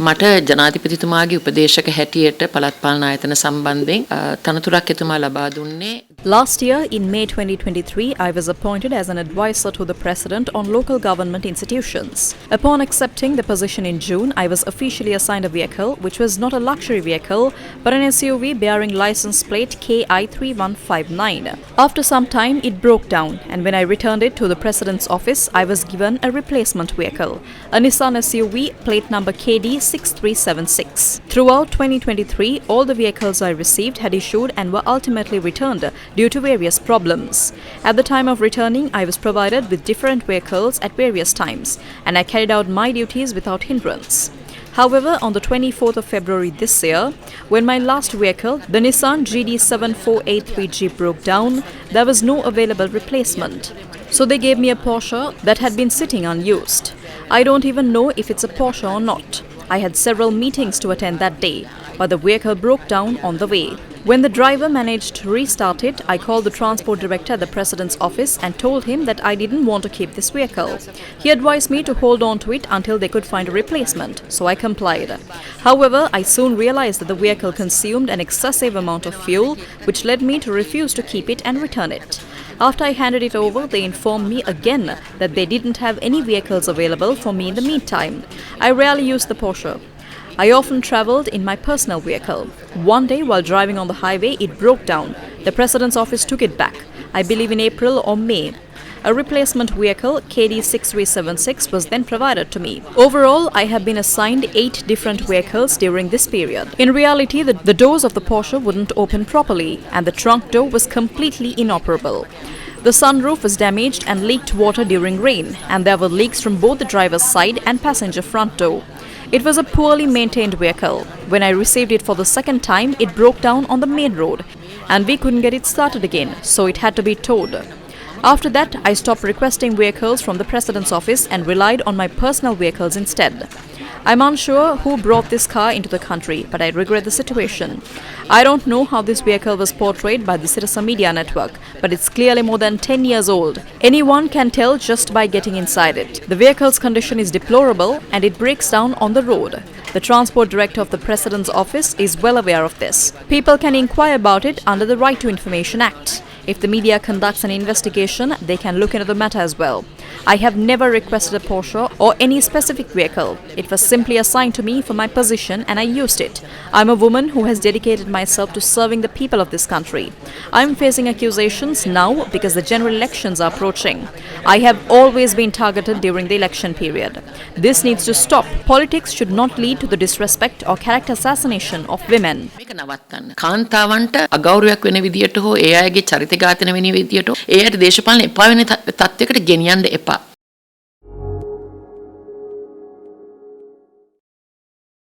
මට ජනාධිපතිතුමාගේ උපදේශක හැටියට පළාත් පාලන ආයතන සම්බන්ධයෙන් තනතුරක් එතුමා ලබා දුන්නේ. Last year, in May 2023, I was appointed as an advisor to the President on local government institutions. Upon accepting the position in June, I was officially assigned a vehicle which was not a luxury vehicle but an SUV bearing license plate KI3159. After some time, it broke down, and when I returned it to the President's office, I was given a replacement vehicle, a Nissan SUV plate number KD6376. Throughout 2023, all the vehicles I received had issued and were ultimately returned due to various problems. At the time of returning, I was provided with different vehicles at various times, and I carried out my duties without hindrance. However, on the 24th of February this year, when my last vehicle, the Nissan GD7483G, broke down, there was no available replacement. So they gave me a Porsche that had been sitting unused. I don't even know if it's a Porsche or not. I had several meetings to attend that day, but the vehicle broke down on the way. When the driver managed to restart it, I called the transport director at the President's office and told him that I didn't want to keep this vehicle. He advised me to hold on to it until they could find a replacement, so I complied. However, I soon realized that the vehicle consumed an excessive amount of fuel, which led me to refuse to keep it and return it. After I handed it over, they informed me again that they didn't have any vehicles available for me in the meantime. I rarely used the Porsche. I often travelled in my personal vehicle. One day, while driving on the highway, it broke down. The President's office took it back, I believe in April or May. A replacement vehicle, KD6376, was then provided to me. Overall, I have been assigned 8 different vehicles during this period. In reality, the doors of the Porsche wouldn't open properly, and the trunk door was completely inoperable. The sunroof was damaged and leaked water during rain, and there were leaks from both the driver's side and passenger front door. It was a poorly maintained vehicle. When I received it for the second time, it broke down on the main road, and we couldn't get it started again, so it had to be towed. After that, I stopped requesting vehicles from the President's office and relied on my personal vehicles instead. I'm unsure who brought this car into the country, but I regret the situation. I don't know how this vehicle was portrayed by the Citizen Media Network, but it's clearly more than 10 years old. Anyone can tell just by getting inside it. The vehicle's condition is deplorable and it breaks down on the road. The transport director of the President's office is well aware of this. People can inquire about it under the Right to Information Act. If the media conducts an investigation, they can look into the matter as well. I have never requested a Porsche or any specific vehicle. It was simply assigned to me for my position and I used it. I'm a woman who has dedicated myself to serving the people of this country. I'm facing accusations now because the general elections are approaching. I have always been targeted during the election period. This needs to stop. Politics should not lead to the disrespect or character assassination of women. මේක නවත්තන්න. කාන්තාවන්ට අගෞරවයක් වෙන විදියට හෝ ඒ අයගේ චරිත ඝාතන වෙන විදියට ඒ අයට දේශපාලන එපා වෙන තත්යකට ගෙනියන්න එපා.